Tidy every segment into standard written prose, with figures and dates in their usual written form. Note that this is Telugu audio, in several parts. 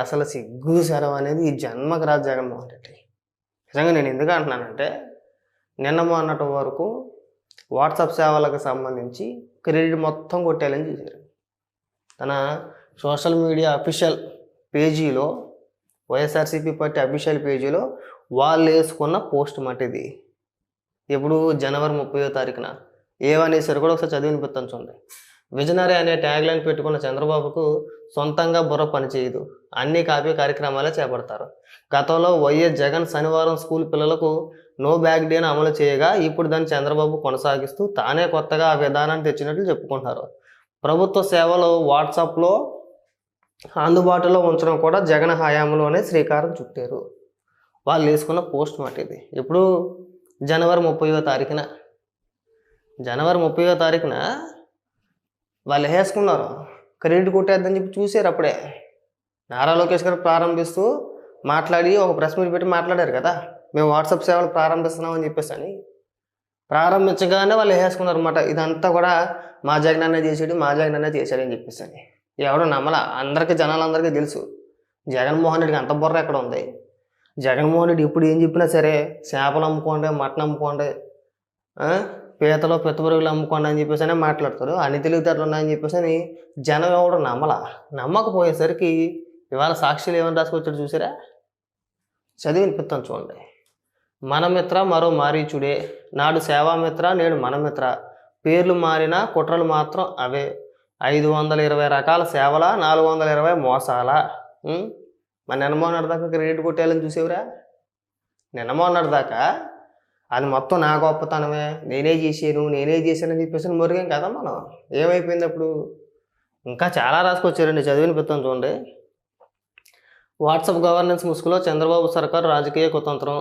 అసలు సిగ్గు శరం అనేది ఈ జన్మకు రాదు జగన్మోహన్ రెడ్డి. నిజంగా నేను ఎందుకు అంటున్నానంటే, నిన్న మొన్నటి వరకు వాట్సాప్ సేవలకు సంబంధించి క్రెడిట్ మొత్తం కొట్టేయాలని చూశారు. తన సోషల్ మీడియా అఫీషియల్ పేజీలో, వైఎస్ఆర్సీపీ పార్టీ అఫీషియల్ పేజీలో వాళ్ళు వేసుకున్న పోస్ట్ మాట ఇది. ఎప్పుడు జనవరి 30వ తారీఖున ఏవనేసారు కూడా ఒకసారి చదివి వినిపిస్తాను చూడండి. విజనరీ అనే ట్యాగ్ లైన్ పెట్టుకున్న చంద్రబాబుకు సొంతంగా బుర్ర పనిచేయదు, అన్ని కాపీ కార్యక్రమాలే చేపడతారు. గతంలో వైఎస్ జగన్ శనివారం స్కూల్ పిల్లలకు నో బ్యాగ్ డేను అమలు చేయగా ఇప్పుడు దాన్ని చంద్రబాబు కొనసాగిస్తూ తానే కొత్తగా ఆ విధానాన్ని తెచ్చినట్లు చెప్పుకుంటున్నారు. ప్రభుత్వ సేవలు వాట్సాప్లో అందుబాటులో ఉంచడం కూడా జగన్ హయాంలోనే శ్రీకారం చుట్టారు. వాళ్ళు వేసుకున్న పోస్ట్ మాట ఇది. ఇప్పుడు జనవరి 30వ తారీఖున వాళ్ళు వేసుకున్నారు క్రెడిట్ కొట్టేద్దని చెప్పి చూశారు. అప్పుడే నారా లోకేష్ గారు ప్రారంభిస్తూ మాట్లాడి ఒక ప్రెస్ మీట్ పెట్టి మాట్లాడారు కదా, మేము వాట్సాప్ సేవలు ప్రారంభిస్తున్నామని చెప్పేసి అని. ప్రారంభించగానే వాళ్ళు వేసుకున్నారు అన్నమాట, ఇదంతా కూడా మా జగన్ అనే చేశాడు అని చెప్పేసి అని. ఎవడు నమ్మలా, జనాలందరికీ తెలుసు జగన్మోహన్ రెడ్డికి అంత బుర్ర ఎక్కడ ఉంది. జగన్మోహన్ రెడ్డి ఇప్పుడు ఏం చెప్పినా సరే చేపలు అమ్ముకోండి, మటన్ అమ్ముకోండి, పీతలో పెత్తబరుగులు అమ్ముకోండి అని చెప్పేసి అనే మాట్లాడతారు. అన్ని తెలివితేటలు ఉన్నాయని చెప్పేసి అని జనం ఎవడు నమ్మకపోయేసరికి ఇవాళ సాక్షులు ఏమని రాసుకొచ్చాడు చూసారా, చదివి వినిపిస్తాను చూడండి. మనమిత్ర మరో మారీచుడే, నాడు సేవామిత్ర నేడు మనమిత్ర, పేర్లు మారినా కుట్రలు మాత్రం అవే, 520 రకాల సేవల 420 మోసాల. మన నిన్నమోన్నటి దాకా క్రెడిట్ కొట్టేయాలని చూసేవరా, నిన్నమోన్నటి దాకా అది మొత్తం నా గొప్పతనమే, నేనే చేశానని చెప్పేసి మురిగాం కదా మనం. ఏమైపోయింది అప్పుడు? ఇంకా చాలా రాసుకొచ్చారండి, చదివిన పెత్తాను చూడండి. వాట్సాప్ గవర్నెన్స్ ముసుగులో చంద్రబాబు సర్కారు రాజకీయ కుతంత్రం,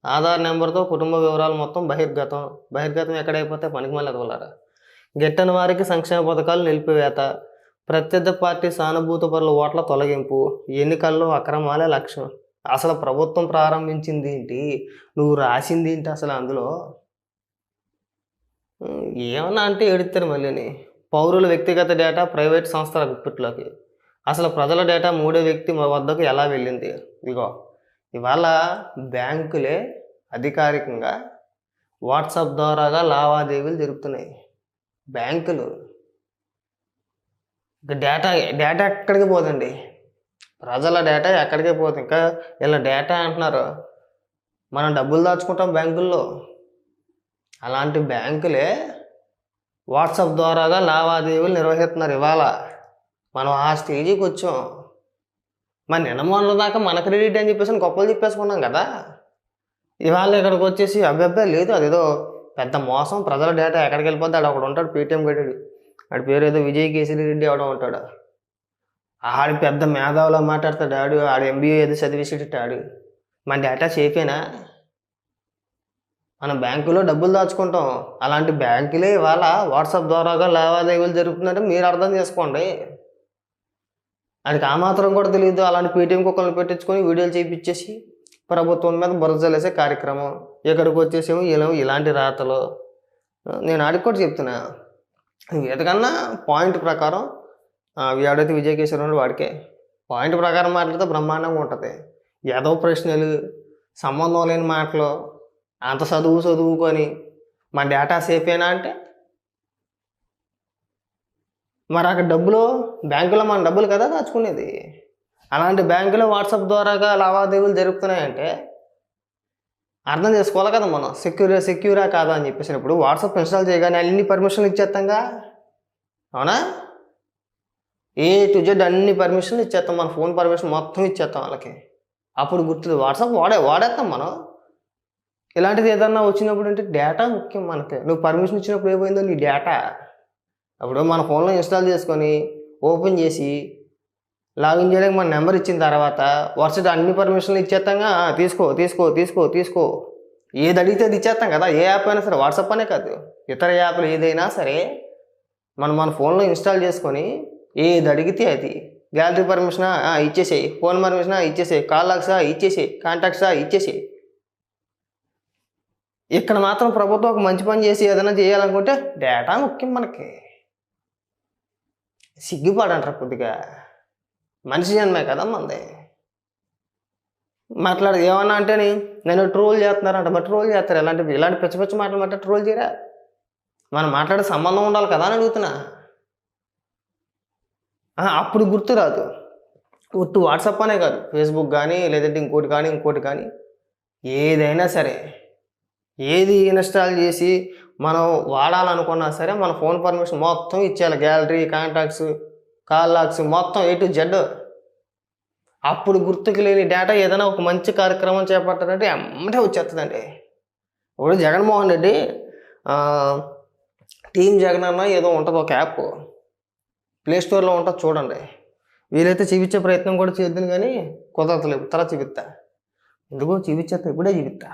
ఆధార్ నెంబర్తో కుటుంబ వివరాలు మొత్తం బహిర్గతం ఎక్కడైపోతే పనికి మళ్ళీ ఎదగలరా, గిట్టని వారికి సంక్షేమ పథకాలు నిలిపివేత, ప్రత్యర్థి పార్టీ సానుభూతి పరుల ఓట్ల తొలగింపు, ఎన్నికల్లో అక్రమాలే లక్ష్యం. అసలు ప్రభుత్వం ప్రారంభించింది ఏంటి, నువ్వు రాసింది ఏంటి, అసలు అందులో ఏమన్నా అంటే ఏడుస్తారు మళ్ళీని. పౌరుల వ్యక్తిగత డేటా ప్రైవేట్ సంస్థల గుప్పిట్లోకి, అసలు ప్రజల డేటా మూడో వ్యక్తి వద్దకు ఎలా వెళ్ళింది. ఇగో ఇవాళ బ్యాంకులే అధికారికంగా వాట్సాప్ ద్వారాగా లావాదేవీలు జరుపుతున్నాయి. బ్యాంకులు డేటా ఎక్కడికి పోదండి, ప్రజల డేటా ఎక్కడికే పోతుంది. ఇంకా ఇలా డేటా అంటున్నారు, మనం డబ్బులు దాచుకుంటాం బ్యాంకుల్లో, అలాంటి బ్యాంకులే వాట్సాప్ ద్వారాగా లావాదేవీలు నిర్వహిస్తున్నారు. ఇవాళ మనం ఆ స్టేజీకి వచ్చాం. మన నిన్నమొన్న దాకా మన క్రెడిట్ అని చెప్పేసి గొప్పలు చెప్పేసుకున్నాం కదా, ఇవాళ ఇక్కడికి వచ్చేసి అబ్బాయి లేదు, అదేదో పెద్ద మోసం, ప్రజల డేటా ఎక్కడికి వెళ్ళిపోద్ది. ఆడు ఒకడు ఉంటాడు పేటీఎం గడ్డాడు, ఆడి పేరు ఏదో విజయ్ కేసరి రెడ్డి అవడం ఉంటాడు, ఆడి పెద్ద మేధావులా మాట్లాడతాడు, ఆడు ఎంబీఏ ఏదో చదివేసేటాడు. మన డేటా సేఫేనా? మనం బ్యాంకులో డబ్బులు దాచుకుంటాం, అలాంటి బ్యాంకులే ఇవాళ వాట్సాప్ ద్వారాగా లావాదేవీలు జరుగుతుందంటే మీరు అర్థం చేసుకోండి. అది ఆ మాత్రం కూడా తెలియదు. అలాంటి పేటీఎం కుక్కలను పెట్టించుకొని వీడియోలు చేయించేసి ప్రభుత్వం మీద బురద జల్లేసే కార్యక్రమం. ఇక్కడికి వచ్చేసేమో ఇలాంటి రాతలు. నేను ఆడికి కూడా చెప్తున్నా, వీటికన్నా పాయింట్ ప్రకారం వీడైతే విజయ్ కేసరి వాడికే పాయింట్ ప్రకారం మాట్లాడితే బ్రహ్మాండంగా ఉంటుంది. ఏదో ప్రశ్నలు, సంబంధం లేని మాటలు, అంత చదువుకొని మా డేటా సేఫేనా అంటే, మరి అక్కడ డబ్బులు బ్యాంకులో మన డబ్బులు కదా దాచుకునేది. అలాంటి బ్యాంకులో వాట్సాప్ ద్వారాగా లావాదేవీలు జరుగుతున్నాయంటే అర్థం చేసుకోవాలి కదా మనం, సెక్యూరా కాదా అని చెప్పేసి. ఇప్పుడు వాట్సాప్ ఇన్స్టాల్ చేయగానే అన్ని పర్మిషన్లు ఇచ్చేస్తాంగా, అవునా? A to Z అన్ని పర్మిషన్లు ఇచ్చేస్తాం, మన ఫోన్ పర్మిషన్ మొత్తం ఇచ్చేస్తాం వాళ్ళకి. అప్పుడు గుర్తుంది వాట్సాప్ వాడేస్తాం మనం. ఇలాంటిది ఏదన్నా వచ్చినప్పుడు అంటే డేటా ముఖ్యం మనకి. నువ్వు పర్మిషన్ ఇచ్చినప్పుడు ఏమైందో నీ డేటా. అప్పుడు మన ఫోన్లో ఇన్స్టాల్ చేసుకొని ఓపెన్ చేసి లాగిన్ చేయడానికి మన నెంబర్ ఇచ్చిన తర్వాత వరుసగా అన్ని పర్మిషన్లు ఇచ్చేస్తాంగా. తీసుకో ఏది అడిగితే అది ఇచ్చేస్తాం కదా. ఏ యాప్ అయినా సరే, వాట్సాప్ అనే కాదు, ఇతర యాప్లు ఏదైనా సరే మన ఫోన్లో ఇన్స్టాల్ చేసుకొని ఏది అడిగితే అది. గ్యాలరీ పర్మిషనా ఇచ్చేసేయి, ఫోన్ పర్మిషనా ఇచ్చేసేయి, కాల్ లాక్సా ఇచ్చేసేయి, కాంటాక్ట్సా ఇచ్చేసేయి. ఇక్కడ మాత్రం ప్రభుత్వం ఒక మంచి పని చేసి ఏదైనా చేయాలనుకుంటే డేటా ముఖ్యం మనకి. సిగ్గుపడంటారు కొద్దిగా. మనిషి జన్మే కదా మంది. మాట్లాడు ఏమన్నా అంటే నేను ట్రోల్ చేస్తున్నారంట. మరి ట్రోల్ చేస్తారు ఇలాంటి పిచ్చి పిచ్చి మాటలు మాట ట్రోల్ చేయరా? మనం మాట్లాడే సంబంధం ఉండాలి కదా అని అడుగుతున్నా. అప్పుడు గుర్తురాదు. ఒట్టు వాట్సాప్ అనే కాదు, ఫేస్బుక్ కానీ లేదంటే ఇంకోటి కానీ ఏదైనా సరే, ఏది ఇన్స్టాల్ చేసి మనం వాడాలనుకున్నా సరే మన ఫోన్ పర్మిషన్ మొత్తం ఇచ్చేయాలి. గ్యాలరీ, కాంటాక్ట్స్, కాల్ లాగ్స్ మొత్తం A to Z. అప్పుడు గుర్తుకు లేని డేటా ఏదైనా ఒక మంచి కార్యక్రమం చేపట్టారంటే ఎమ్మటే వచ్చేస్తుందండి. ఇప్పుడు జగన్మోహన్ రెడ్డి టీమ్ జగన్ అన్న ఏదో ఉంటుంది ఒక యాప్, ప్లేస్టోర్లో ఉంటుంది చూడండి. వీలైతే చూపించే ప్రయత్నం కూడా చేద్దాను కానీ కుదరతలేదు. తర్వాత చూపిస్తా. ఎందుకో చూపించేస్తా, ఇప్పుడే చూపిస్తా.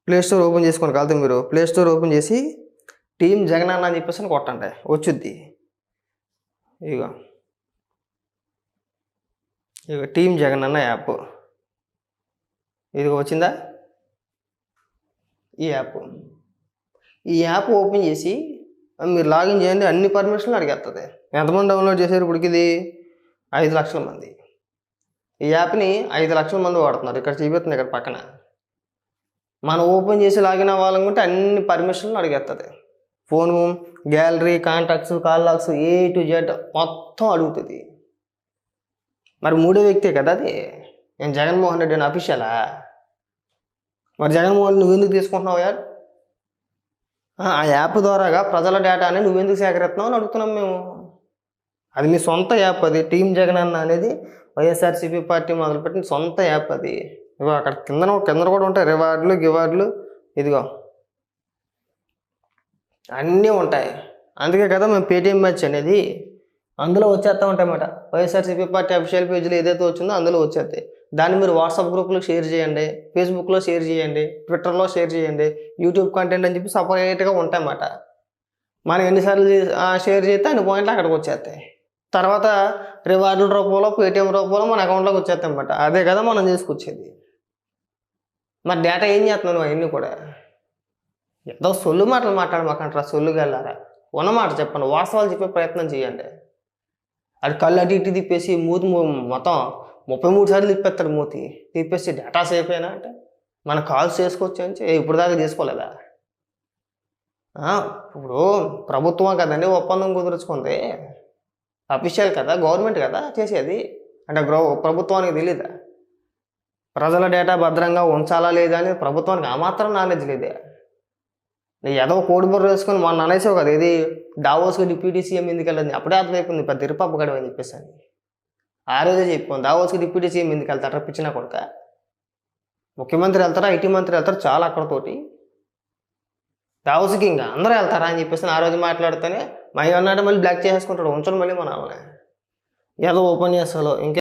ప్లేస్టోర్ ఓపెన్ చేసుకోండి. కాదు మీరు ప్లేస్టోర్ ఓపెన్ చేసి టీమ్ జగన్ అన్న అని చెప్పేసి కొట్టండి, వచ్చుద్ది. ఇక టీమ్ జగన్ అన్న యాప్ ఇది వచ్చిందా? ఈ యాప్ ఓపెన్ చేసి మీరు లాగిన్ చేయండి. అన్ని పర్మిషన్లు అడిగేస్తుంది. ఎంతమంది డౌన్లోడ్ చేశారు? ఇప్పటికి ఇది 5 లక్షల మంది. ఈ యాప్ని 5 లక్షల మంది వాడుతున్నారు. ఇక్కడ చూపిస్తుంది, ఇక్కడ పక్కన. మనం ఓపెన్ చేసి లాగిన్ అవ్వాలనుకుంటే అన్ని పర్మిషన్లు అడిగేస్తుంది. Phone, gallery, contacts, call logs A to Z మొత్తం అడుగుతుంది. మరి మూడో వ్యక్తే కదా అది. నేను జగన్మోహన్ రెడ్డి అని అఫీషియలా? మరి జగన్మోహన్ రెడ్డి నువ్వెందుకు తీసుకుంటున్నావు యార్? ఆ యాప్ ద్వారాగా ప్రజల డేటాని నువ్వెందుకు సేకరిస్తున్నావు అని అడుగుతున్నాం మేము. అది మీ సొంత యాప్. అది టీమ్ జగన్ అన్న అనేది వైఎస్ఆర్సీపీ పార్టీ మొదలుపెట్టిన సొంత యాప్ అది. ఇగో అక్కడ కింద కూడా ఉంటాయి రివార్డులు, గివార్డులు. ఇదిగో అన్నీ ఉంటాయి. అందుకే కదా మేము పేటీఎం మ్యాచ్ అనేది అందులో వచ్చేస్తూ ఉంటాయన్నమాట. వైఎస్ఆర్సీపీ పార్టీ అఫీషియల్ పేజీలో ఏదైతే వచ్చిందో అందులో వచ్చేస్తాయి. దాన్ని మీరు వాట్సాప్ గ్రూప్లో షేర్ చేయండి, ఫేస్బుక్లో షేర్ చేయండి, ట్విట్టర్లో షేర్ చేయండి, యూట్యూబ్ కంటెంట్ అని చెప్పి సపరేట్గా ఉంటాయన్నమాట. మనం ఎన్నిసార్లు షేర్ చేస్తే అన్ని పాయింట్లు అక్కడికి వచ్చేస్తాయి. తర్వాత రివార్డుల రూపంలో, పేటీఎం రూపంలో మన అకౌంట్లోకి వచ్చేస్తాయి అన్నమాట. అదే కదా మనం చేసుకొచ్చేది. మరి డేటా ఏం చేస్తున్నాను అవన్నీ కూడా? ఏదో సొల్లు మాటలు మాట్లాడమాకంటారా? సొల్లుగా వెళ్ళారా? ఉన్నమాట చెప్పండి, వాస్తవాలు చెప్పే ప్రయత్నం చేయండి. అది కళ్ళు అటు ఇటు తిప్పేసి మూతి మొత్తం 33 సార్లు తిప్పేస్తాడు. మూతి తిప్పేసి డేటా సేఫ్ అయినా అంటే మన కాల్స్ చేసుకోవచ్చు అని ఇప్పుడు దాకా చేసుకోలేదా? ఇప్పుడు ప్రభుత్వం కదండి ఒప్పందం కుదుర్చుకుంది. అఫీషియల్ కదా, గవర్నమెంట్ కదా చేసేది. అంటే ప్రభుత్వానికి తెలీదా ప్రజల డేటా భద్రంగా ఉంచాలా లేదా అని? ప్రభుత్వానికి ఆ మాత్రం నాలెడ్జ్ లేదే. ఏదో కోడి బుర్ర వేసుకొని మొన్న అనేసావు కదా, ఇది డావోస్కి డిప్యూటీ సీఎం ఎందుకు వెళ్ళదు? అప్పుడే అర్థమైపోయింది పెద్ద ఇరుపప్పగడం అని చెప్పేసి అని. ఆ రోజే చెప్పుకోండి, దావోస్కి డిప్యూటీ సీఎం ఎందుకు వెళ్తారా? పిచ్చినా కొడుక. ముఖ్యమంత్రి వెళ్తారా, ఐటీ మంత్రి వెళ్తారు, చాలా అక్కడతోటి. దావోస్కి ఇంకా అందరూ వెళ్తారా అని చెప్పేసి ఆ రోజు మాట్లాడితేనే మా అన్నాడు మళ్ళీ బ్లాక్ చేసేసుకుంటాడు. ఉంచడం మళ్ళీ మన ఏదో ఓపెన్ చేస్తాలో ఇంకే